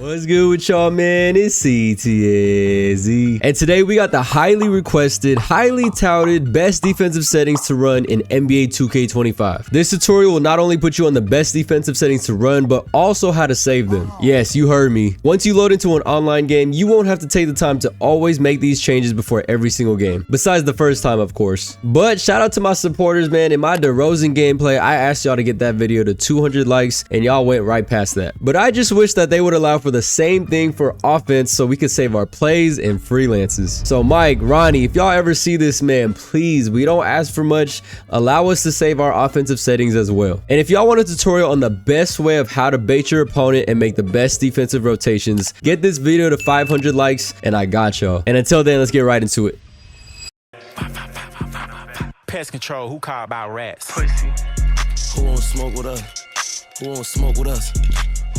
What's good with y'all, man? It's CTZ. And today we got the highly requested, highly touted, best defensive settings to run in NBA 2K25. This tutorial will not only put you on the best defensive settings to run, but also how to save them. Yes, you heard me. Once you load into an online game, you won't have to take the time to always make these changes before every single game. Besides the first time, of course. But shout out to my supporters, man. In my DeRozan gameplay, I asked y'all to get that video to 200 likes, and y'all went right past that. But I just wish that they would allow for the same thing for offense so we could save our plays and freelances. So Mike, Ronnie, if y'all ever see this, man, please, we don't ask for much. Allow us to save our offensive settings as well. And if y'all want a tutorial on the best way of how to bait your opponent and make the best defensive rotations, get this video to 500 likes and I got y'all. And until then, let's get right into it. Pest control, who called about rats? Pussy. Who won't smoke with us? Who won't smoke with us?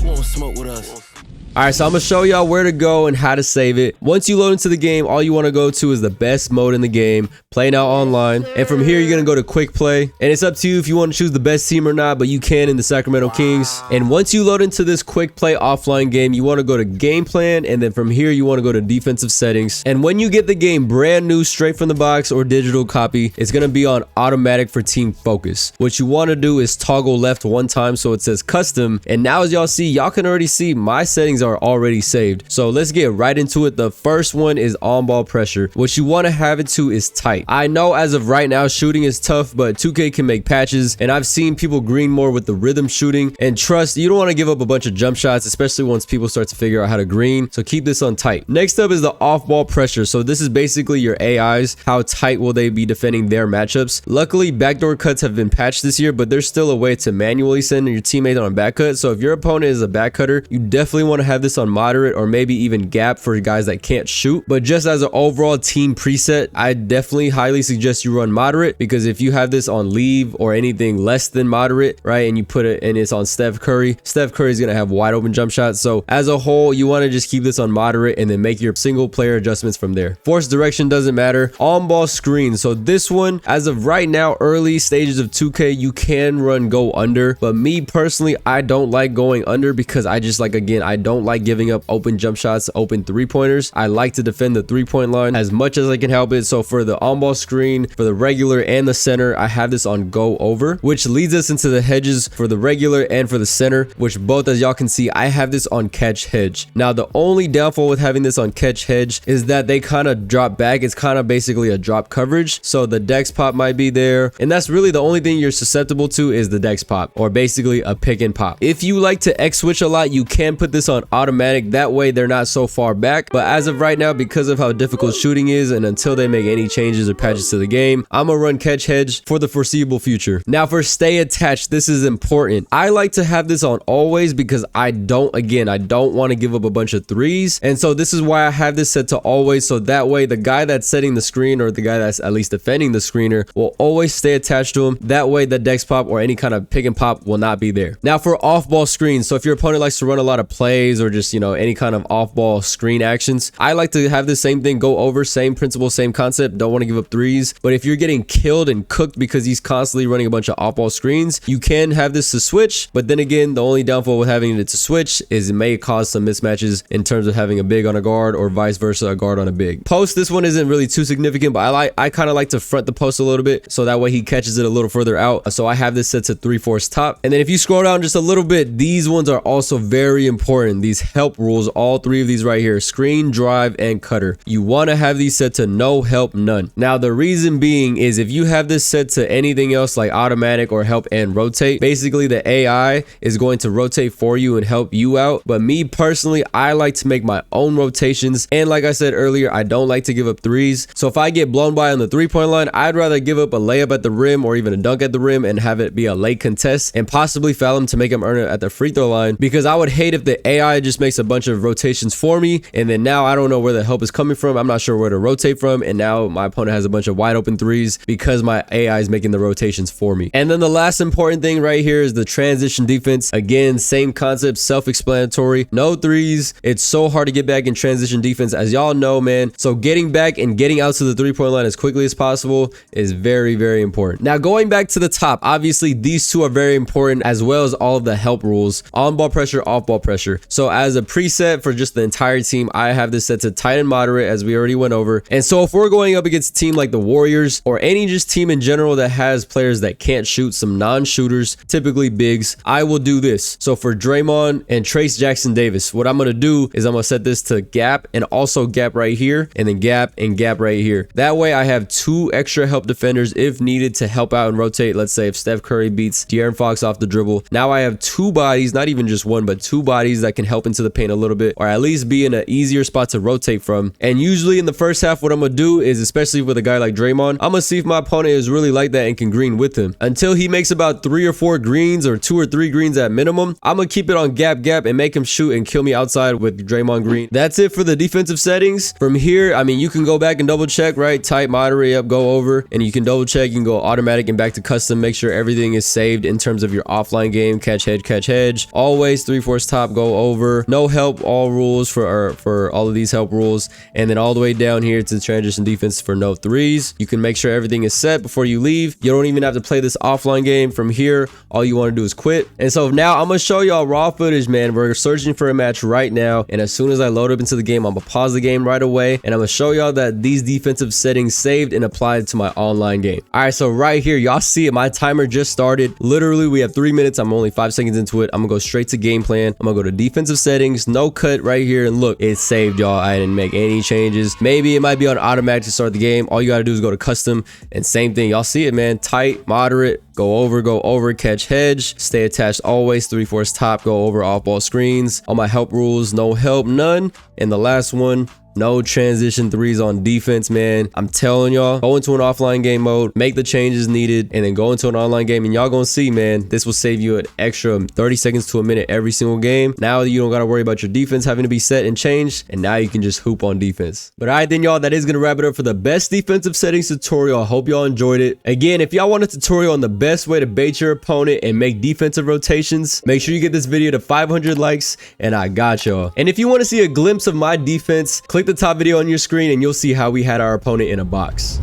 Who won't smoke with us? Alright, so I'm going to show y'all where to go and how to save it. Once you load into the game, all you want to go to is the best mode in the game, Play Now Online. And from here, you're going to go to Quick Play. And it's up to you if you want to choose the best team or not, but you can in the Sacramento Kings. And once you load into this Quick Play offline game, you want to go to Game Plan. And then from here, you want to go to Defensive Settings. And when you get the game brand new, straight from the box or digital copy, it's going to be on automatic for Team Focus. What you want to do is toggle left one time so it says Custom. And now as y'all see, y'all can already see my settings are already saved. So let's get right into it. The first one is on ball pressure. What you want to have it to is tight. I know as of right now shooting is tough, but 2K can make patches, and I've seen people green more with the rhythm shooting. And trust, you don't want to give up a bunch of jump shots, especially once people start to figure out how to green. So keep this on tight. Next up is the off ball pressure. So this is basically your AIs. How tight will they be defending their matchups? Luckily, backdoor cuts have been patched this year, but there's still a way to manually send your teammate on a back cut. So if your opponent is a back cutter, you definitely want to have this on moderate or maybe even gap for guys that can't shoot. But just as an overall team preset, I definitely highly suggest you run moderate, because if you have this on leave or anything less than moderate, right, and you put it and it's on Steph Curry is going to have wide open jump shots. So as a whole, you want to just keep this on moderate and then make your single player adjustments from there. Force direction doesn't matter. On ball screen. So this one, as of right now, early stages of 2K, you can run go under, but me personally, I don't like going under because I just again, I don't like giving up open jump shots, open three-pointers. I like to defend the three-point line as much as I can help it. So for the on-ball screen, for the regular and the center, I have this on go over, which leads us into the hedges for the regular and for the center, which both, as y'all can see, I have this on catch hedge. Now, the only downfall with having this on catch hedge is that they kind of drop back. It's kind of basically a drop coverage. So the dex pop might be there. And that's really the only thing you're susceptible to is the dex pop, or basically a pick and pop. If you like to X switch a lot, you can put this on automatic. That way they're not so far back. But as of right now, because of how difficult shooting is and until they make any changes or patches to the game, I'm gonna run catch hedge for the foreseeable future. Now for stay attached, this is important. I like to have this on always because I don't want to give up a bunch of threes. And so this is why I have this set to always. So that way the guy that's setting the screen, or the guy that's at least defending the screener, will always stay attached to him. That way the dex pop or any kind of pick and pop will not be there. Now for off ball screens. So if your opponent likes to run a lot of plays or just, any kind of off ball screen actions, I like to have the same thing go over, same principle, same concept. Don't want to give up threes. But if you're getting killed and cooked because he's constantly running a bunch of off ball screens, you can have this to switch. But then again, the only downfall with having it to switch is it may cause some mismatches in terms of having a big on a guard or vice versa, a guard on a big. Post, this one isn't really too significant, but I kind of like to front the post a little bit so that way he catches it a little further out. So I have this set to 3/4 top. And then if you scroll down just a little bit, these ones are also very important. These help rules, all three of these right here, screen, drive, and cutter. You want to have these set to no help, none. Now the reason being is if you have this set to anything else like automatic or help and rotate, basically the AI is going to rotate for you and help you out. But me personally, I like to make my own rotations. And like I said earlier, I don't like to give up threes. So if I get blown by on the 3-point line, I'd rather give up a layup at the rim or even a dunk at the rim and have it be a late contest and possibly foul him to make him earn it at the free throw line, because I would hate if the AI just makes a bunch of rotations for me and then now I don't know where the help is coming from. I'm not sure where to rotate from, and now my opponent has a bunch of wide open threes because my AI is making the rotations for me. And then the last important thing right here is the transition defense. Again, same concept, self-explanatory. No threes. It's so hard to get back in transition defense, as y'all know, man. So getting back and getting out to the 3-point line as quickly as possible is very, very important. Now going back to the top, obviously these two are very important, as well as all of the help rules: on ball pressure, off ball pressure. So as a preset for just the entire team, I have this set to tight and moderate, as we already went over. And so if we're going up against a team like the Warriors or any just team in general that has players that can't shoot, some non-shooters, typically bigs, I will do this. So for Draymond and Trace Jackson Davis, what I'm going to do is I'm going to set this to gap and also gap right here, and then gap and gap right here. That way I have 2 extra help defenders if needed to help out and rotate. Let's say if Steph Curry beats De'Aaron Fox off the dribble, now I have 2 bodies, not even just one, but 2 bodies that can help into the paint a little bit, or at least be in an easier spot to rotate from. And usually in the first half, what I'm gonna do is, especially with a guy like Draymond, I'm gonna see if my opponent is really like that and can green with him. Until he makes about 3 or 4 greens, or 2 or 3 greens at minimum, I'm gonna keep it on gap and make him shoot and kill me outside with Draymond Green. That's it for the defensive settings. From here, I mean, you can go back and double check, right? Tight, moderate, up, go over, and you can double check. You can go automatic and back to custom. Make sure everything is saved in terms of your offline game. Catch hedge, always 3/4 top, go over, no help, all rules for all of these help rules, and then all the way down here to transition defense for no threes. You can make sure everything is set before you leave. You don't even have to play this offline game. From here, all you want to do is quit. And so now I'm gonna show y'all raw footage, man. We're searching for a match right now, and as soon as I load up into the game, I'm gonna pause the game right away, and I'm gonna show y'all that these defensive settings saved and applied to my online game. All right, so right here, y'all see it, my timer just started. Literally, we have 3 minutes. I'm only 5 seconds into it. I'm gonna go straight to game plan. I'm gonna go to defensive settings, no cut right here, and look, it's saved, y'all. I didn't make any changes. Maybe it might be on automatic to start the game. All you gotta do is go to custom, and same thing. Y'all see it, man. Tight, moderate, go over, catch hedge, stay attached always, 3/4 top, go over, off ball screens. All my help rules, no help, none. And the last one, no transition threes on defense, man. I'm telling y'all, go into an offline game mode, make the changes needed, and then go into an online game, and y'all gonna see, man, this will save you an extra 30 seconds to a minute every single game. Now you don't gotta worry about your defense having to be set and changed, and now you can just hoop on defense. But all right then, y'all, that is gonna wrap it up for the best defensive settings tutorial. I hope y'all enjoyed it. Again, if y'all want a tutorial on the best way to bait your opponent and make defensive rotations, make sure you get this video to 500 likes, and I got y'all. And if you want to see a glimpse of my defense, click the top video on your screen and you'll see how we had our opponent in a box.